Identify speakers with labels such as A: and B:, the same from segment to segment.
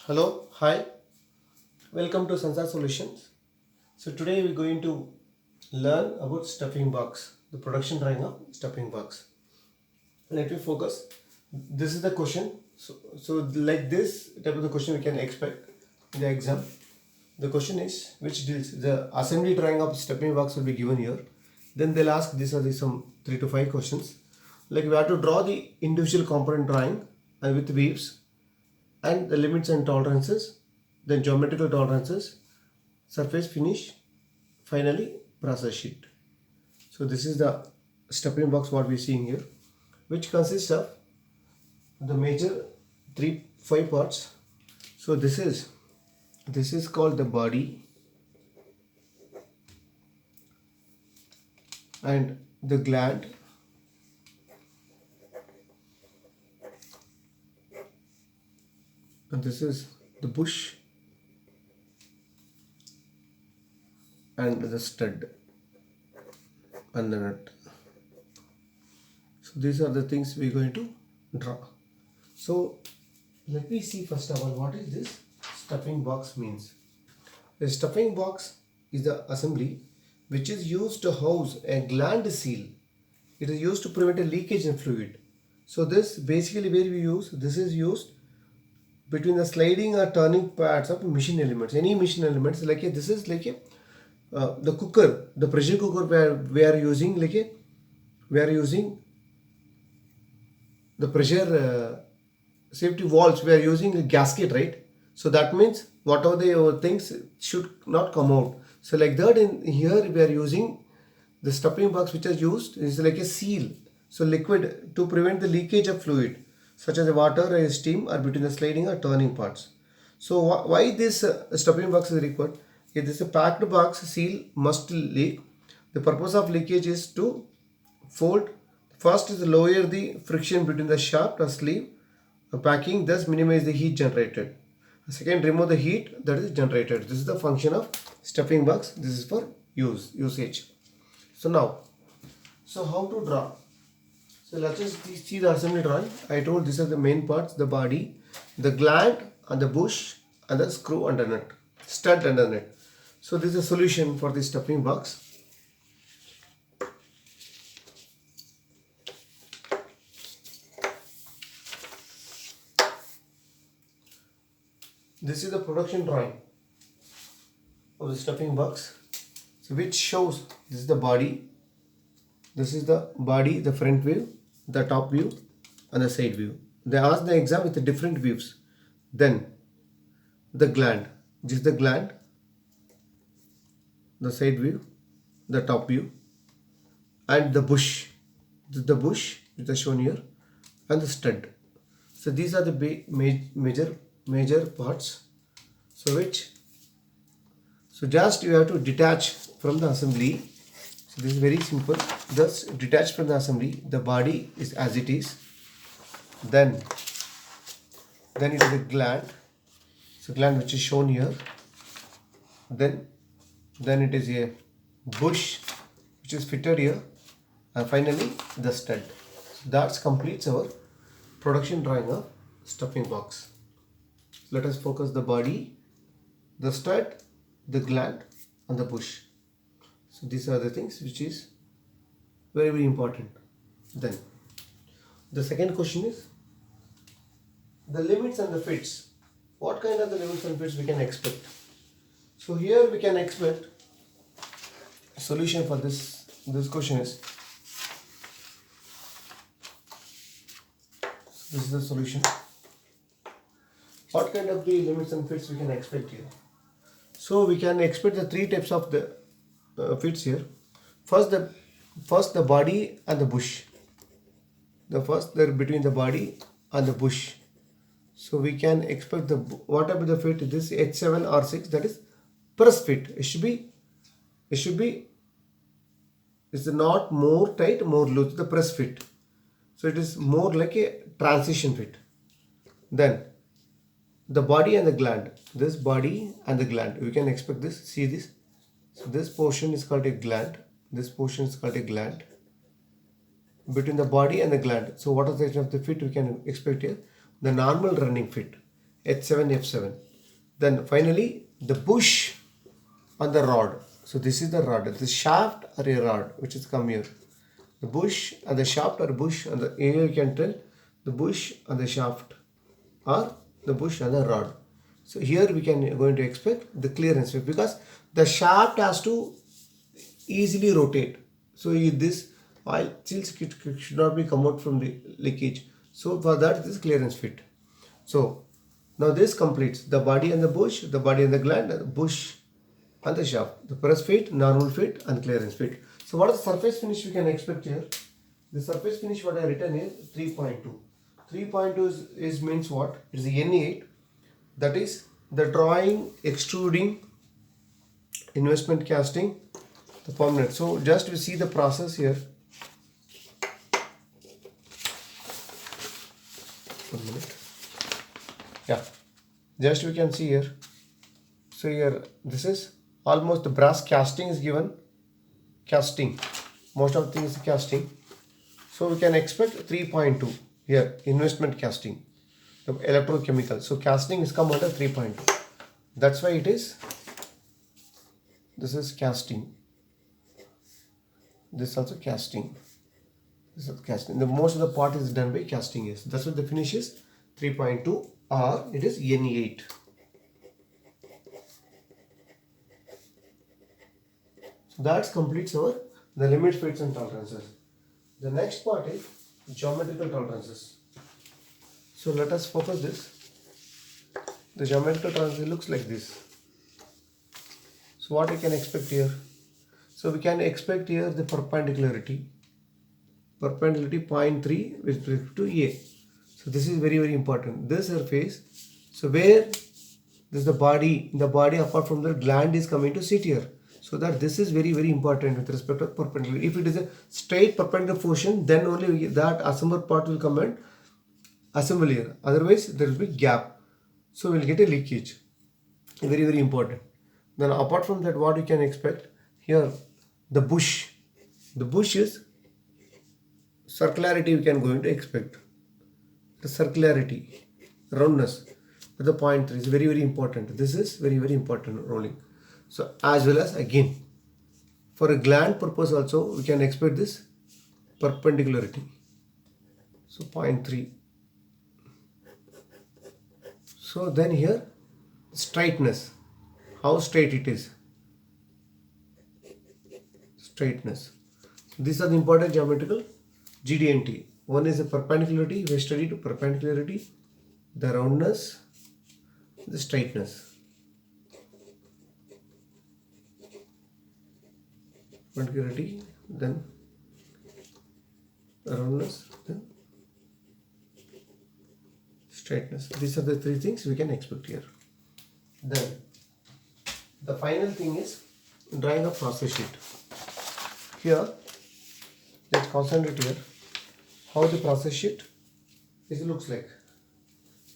A: Hello, hi, welcome to Sansar Solutions. So today we're going to learn about stuffing box, the production drawing of stuffing box. Let me focus. This is the question. So like this type of the question we can expect in the exam. The question is which deals the assembly drawing of stuffing box will be given here. Then they'll ask these are the some 3 to 5 questions. Like we have to draw the individual component drawing and with weaves and the limits and tolerances, then geometrical tolerances, surface finish, finally process sheet. So this is the stuffing box what we are seeing here, which consists of the major 5 parts. So this is called the body and the gland and this is the bush and the stud and the nut. So these are the things we're going to draw. So let me see first of all what is this stuffing box means. A stuffing box is the assembly which is used to house a gland seal. It is used to prevent a leakage in fluid. So this basically where we use this is used between the sliding or turning pads of machine elements. Any machine elements like a, this is like a the cooker, the pressure cooker where we are using like a we are using the pressure safety valves, we are using a gasket, right? So that means whatever the things should not come out. So like that in here we are using the stuffing box which is used is like a seal. So liquid to prevent the leakage of fluid such as water or steam or between the sliding or turning parts. So why this stuffing box is required? If this is a packed box, seal must leak. The purpose of leakage is to fold. First is lower the friction between the shaft or sleeve packing, thus minimize the heat generated. Second, remove the heat that is generated. This is the function of stuffing box. This is for usage. So now, so how to draw? So let's just see the assembly drawing. I told these are the main parts: the body, the gland, and the bush, and the screw and the nut, stud and the nut. So this is a solution for the stuffing box. This is the production drawing of the stuffing box. So which shows this is the body, this is the body, the front view, the top view, and the side view. They ask the exam with the different views. Then the gland, this is the gland, the side view, the top view, and the bush. This is the bush which is shown here, and the stud. So these are the major parts. So just you have to detach from the assembly. So this is very simple. Thus detach from the assembly. The body is as it is. Then it is the gland. So gland which is shown here. Then it is a bush which is fitted here. And finally the stud. So that completes our production drawing of stuffing box. Let us focus the body, the stud, the gland, and the bush. So these are the things which is very important. Then the second question is the limits and the fits. What kind of the limits and fits we can expect? So here we can expect a solution for this question is this is the solution. What kind of the limits and fits we can expect here? So we can expect the 3 types of the fits here. First the body and the bush. They're between the body and the bush. So we can expect the whatever the fit, this H7 or 6, that is press fit. It should be it's not more tight, more loose, the press fit. So it is more like a transition fit. Then the body and the gland, this body and the gland, we can expect this. See this. So this portion is called a gland. This portion is called a gland. Between the body and the gland. So what is the fit we can expect here? The normal running fit. H7, F7. Then finally the bush on the rod. So this is the rod, the shaft or a rod which is come here. The bush and the shaft or bush and the, here you can tell the bush and the shaft or the bush and the rod. So here we can going to expect the clearance because the shaft has to easily rotate. So this oil should not be come out from the leakage. So for that this clearance fit. So now this completes the body and the bush, the body and the gland, the bush and the shaft, the press fit, normal fit and clearance fit. So what is the surface finish we can expect here? The surface finish what I written is 3.2. 3.2 is means what? It is the N8, that is the drawing, extruding, investment casting, the permanent. So just we see the process here. 1 minute. Yeah, just we can see here. So here this is almost the brass casting is given. Casting, most of the things is casting. So we can expect 3.2 here, investment casting, the electrochemical. So casting is come under 3.2. That's why it is, this is casting. This also casting. This is casting. The most of the part is done by casting. Yes, that's what the finish is 3.2 or it is N8. So that completes our the limit fits and tolerances. The next part is geometrical tolerances. So let us focus this. The geometrical tolerance looks like this. So what we can expect here? So we can expect here the perpendicularity. Perpendicularity 0.3 with respect to A. So this is very important. This surface. So where this is the body. The body apart from the gland is coming to sit here. So that this is very important with respect to perpendicular. If it is a straight perpendicular portion, then only that assembled part will come and assemble here. Otherwise, there will be gap. So we'll get a leakage. Very important. Then apart from that, what we can expect here, the bush. The bush is circularity. We can going to expect the circularity, roundness. The 0.3 is very important. This is very important rolling. So as well as again for a gland purpose also we can expect this perpendicularity. So 0.3. So then here straightness, how straight it is. Straightness. These are the important geometrical GD&T. One is the perpendicularity, we studied perpendicularity, the roundness, the straightness. Perpendicularity, then roundness, then straightness. These are the three things we can expect here. Then the final thing is drawing a process sheet. Here, let's concentrate here how the process sheet looks like.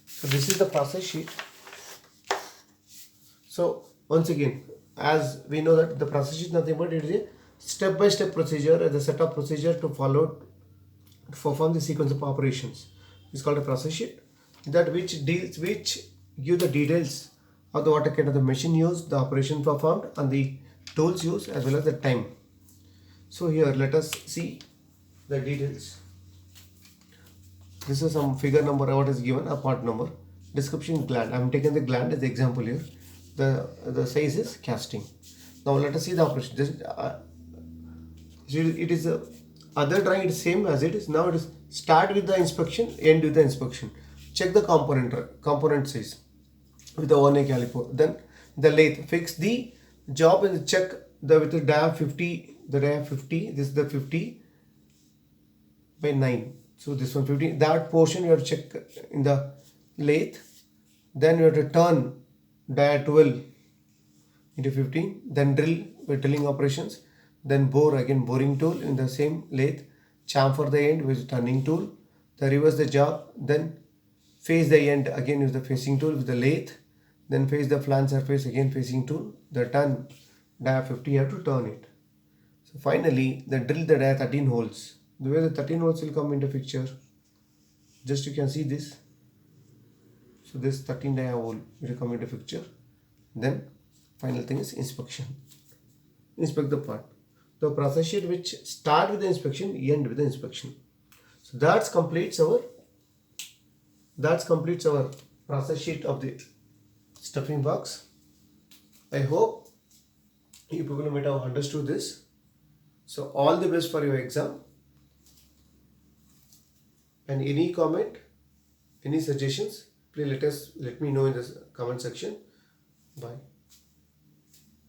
A: So this is the process sheet. So once again, as we know that the process sheet is nothing but it is a step-by-step procedure, the set of procedure to follow to perform the sequence of operations. It's called a process sheet. That which give the details of the what kind of the machine used, the operation performed, and the tools used as well as the time. So here let us see the details. This is some figure number what is given, a part number. Description gland. I am taking the gland as the example here. The size is casting. Now let us see the operation. It is other drawing is same as it is. Now it is start with the inspection, end with the inspection. Check the component size with the 1A caliper. Then the lathe, fix the job and check the with the diameter 50. The diameter 50. This is the 50 by 9. So this one 50. That portion you have to check in the lathe. Then you have to turn diameter 12 into 15. Then drill with drilling operations. Then bore, again boring tool in the same lathe. Chamfer the end with turning tool. Then reverse the job. Then face the end again with the facing tool with the lathe. Then face the flange surface again facing tool. The turn diameter 50 you have to turn it. So finally then drill the diameter 13 holes. The way the 13 holes will come into picture. Just you can see this. So this 13 dia will come into picture. Then final thing is inspection. Inspect the part. The process sheet which start with the inspection, end with the inspection. So that completes our process sheet of the stuffing box. I hope you people might have understood this. So all the best for your exam. And any comment, any suggestions, please let me know in the comment section. Bye.